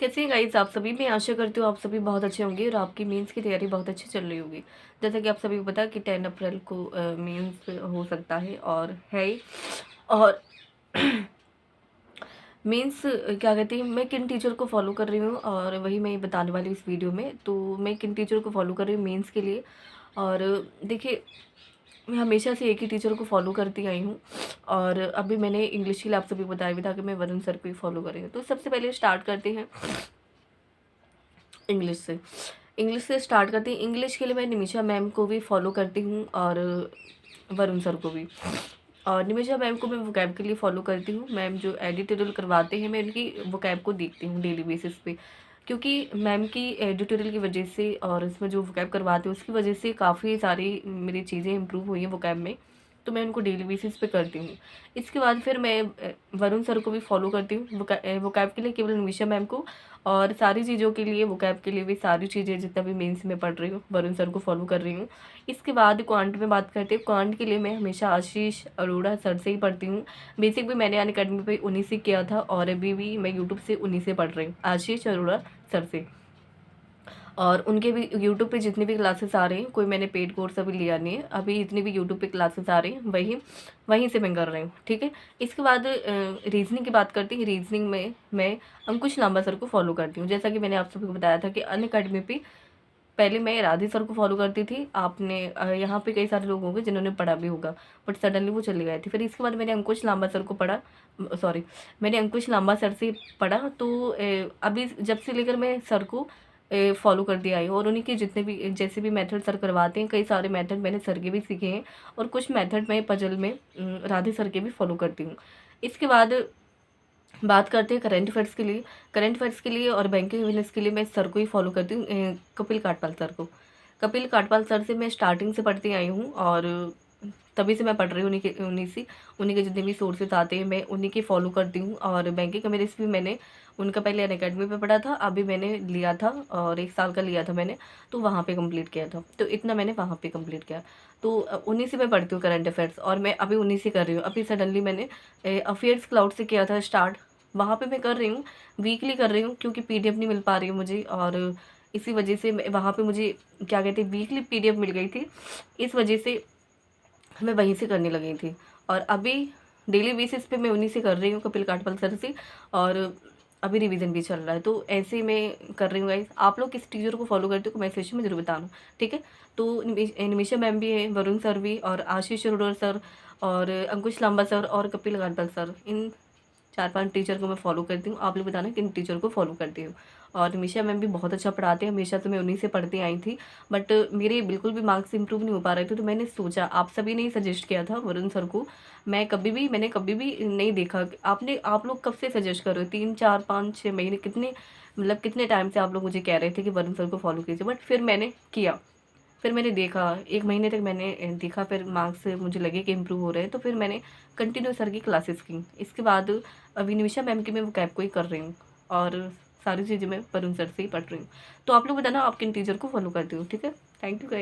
कैसे हैं गाइस आप सभी। मैं आशा करती हूँ आप सभी बहुत अच्छे होंगे और आपकी मेंस की तैयारी बहुत अच्छी चल रही होगी। जैसा कि आप सभी को पता है कि 10 अप्रैल को मेंस हो सकता है और है ही। और मेंस क्या कहते हैं, मैं किन टीचर को फॉलो कर रही हूँ और वही मैं बताने वाली हूँ इस वीडियो में। तो मैं किन टीचर को फॉलो कर रही हूँ मेंस के लिए। और देखिए, मैं हमेशा से एक ही टीचर को फॉलो करती आई हूँ और अभी मैंने इंग्लिश के लिए आप सभी को बताया भी था कि मैं वरुण सर को ही फॉलो कर रही हूँ। तो सबसे पहले स्टार्ट करते हैं इंग्लिश से स्टार्ट करती हूँ। इंग्लिश के लिए मैं निमिषा मैम को भी फॉलो करती हूँ और वरुण सर को भी। और निमिषा मैम को मैं वोकैब के लिए फॉलो करती हूँ। मैम जो एडिटोरियल करवाते हैं मैं उनकी वोकैब को देखती हूँ डेली बेसिस पे, क्योंकि मैम की एडिटोरियल की वजह से और इसमें जो वोकैब करवाते हैं उसकी वजह से काफ़ी सारी मेरी चीज़ें इंप्रूव हुई हैं वोकैब में। तो मैं उनको डेली बेसिस पे करती हूँ। इसके बाद फिर मैं वरुण सर को भी फॉलो करती हूँ वोकैब के लिए, केवल निमिषा मैम को। और सारी चीज़ों के लिए वोकैब के लिए भी सारी चीज़ें जितना भी मेंस में पढ़ रही हूँ वरुण सर को फॉलो कर रही हूँ। इसके बाद क्वांट में बात करते हैं। क्वांट के लिए मैं हमेशा आशीष अरोड़ा सर से ही पढ़ती हूँ। बेसिक भी मैंने अनअकैडमी पे उन्हीं से किया था और अभी भी मैं यूट्यूब से उन्हीं से पढ़ रही हूँ, आशीष अरोड़ा सर से। और उनके भी यूट्यूब पे जितनी भी क्लासेस आ रही हैं, कोई मैंने पेड कोर्स अभी लिया नहीं है, अभी इतनी भी यूट्यूब पे क्लासेस आ रही हैं वहीं से मैं कर रही हूँ, ठीक है। इसके बाद रीजनिंग की बात करती हूँ। रीजनिंग में मैं अंकुश लांबा सर को फॉलो करती हूँ। जैसा कि मैंने आप सभी को बताया था कि अनअकैडमी पे पहले मैं राधे सर को फॉलो करती थी। आपने यहाँ पे कई सारे लोग होंगे जिन्होंने पढ़ा भी होगा, बट सडनली वो चले गए थे। फिर इसके बाद मैंने अंकुश लांबा सर को पढ़ा, सॉरी, मैंने अंकुश लांबा सर से पढ़ा। तो अभी जब से लेकर मैं सर को फॉलो करती आई हूँ और उन्हीं के जितने भी जैसे भी मेथड सर करवाते हैं, कई सारे मेथड मैंने सर के भी सीखे हैं और कुछ मेथड मैं पजल में राधे सर के भी फॉलो करती हूँ। इसके बाद बात करते हैं करंट अफेयर्स के लिए। करंट अफेयर्स के लिए और बैंकिंग अवेयरनेस के लिए मैं सर को ही फॉलो करती हूँ, कपिल काटपाल सर को। कपिल काटपाल सर से मैं स्टार्टिंग से पढ़ती आई हूँ और तभी से मैं पढ़ रही हूँ उन्हीं के जितने भी सोर्सेज आते हैं मैं उन्हीं के फॉलो करती हूँ। और बैंकिंग अवेयरनेस भी मैंने उनका पहले अनअकैडमी पे पढ़ा था, अभी मैंने लिया था और 1 साल का लिया था मैंने, तो वहाँ पे कंप्लीट किया था। तो इतना मैंने वहाँ पे कंप्लीट किया। तो उन्हीं से मैं पढ़ती हूँ करंट अफेयर्स और मैं अभी उन्हीं से कर रही हूँ। अभी सडनली मैंने अफेयर्स क्लाउड से किया था स्टार्ट, वहाँ पे मैं कर रही हूँ, वीकली कर रही हूँ क्योंकि पीडीएफ नहीं मिल पा रही है मुझे। और इसी वजह से वहाँ पे मुझे क्या कहते हैं वीकली पीडीएफ मिल गई थी, इस वजह से मैं वहीं से करने लगी थी। और अभी डेली बेसिस पे मैं उन्हीं से कर रही हूँ, कपिल काटपाल सर से। और अभी रिवीजन भी चल रहा है, तो ऐसे ही मैं कर रही हूँ गाइस। आप लोग किस टीचर को फॉलो करते हो कमेंट सेक्शन में जरूर बताना, ठीक है। तो निमिषा मैम भी है, वरुण सर भी, और आशीष अरोड़ा सर और अंकुश लांबा सर और कपिल काटपाल सर, इन 4-5 टीचर को मैं फॉलो करती हूँ। आप लोग बताना किन टीचर को फॉलो करती हूँ। और निमिषा मैम भी बहुत अच्छा पढ़ाते हैं, हमेशा से मैं उन्हीं से पढ़ती आई थी, बट मेरे बिल्कुल भी मार्क्स इंप्रूव नहीं हो पा रहे थे। तो मैंने सोचा, आप सभी ने ही सजेस्ट किया था वरुण सर को। मैंने कभी भी नहीं देखा। आप लोग कब से सजेस्ट कर रहे हो, 3-4-5-6 महीने, कितने मतलब कितने टाइम से आप लोग मुझे कह रहे थे कि वरुण सर को फॉलो कीजिए, बट फिर मैंने किया। फिर मैंने देखा, 1 महीने तक मैंने देखा, फिर मार्क्स मुझे लगे कि इम्प्रूव हो रहे हैं, तो फिर मैंने कंटिन्यू सर की क्लासेस की। इसके बाद अभी निमिषा मैम की मैं वोकैब को ही कर रही हूँ और सारी चीज़ें मैं वरुण सर से ही पढ़ रही हूँ। तो आप लोग बताना आप किन टीचर को फॉलो करते हो, ठीक है। Thank you guys.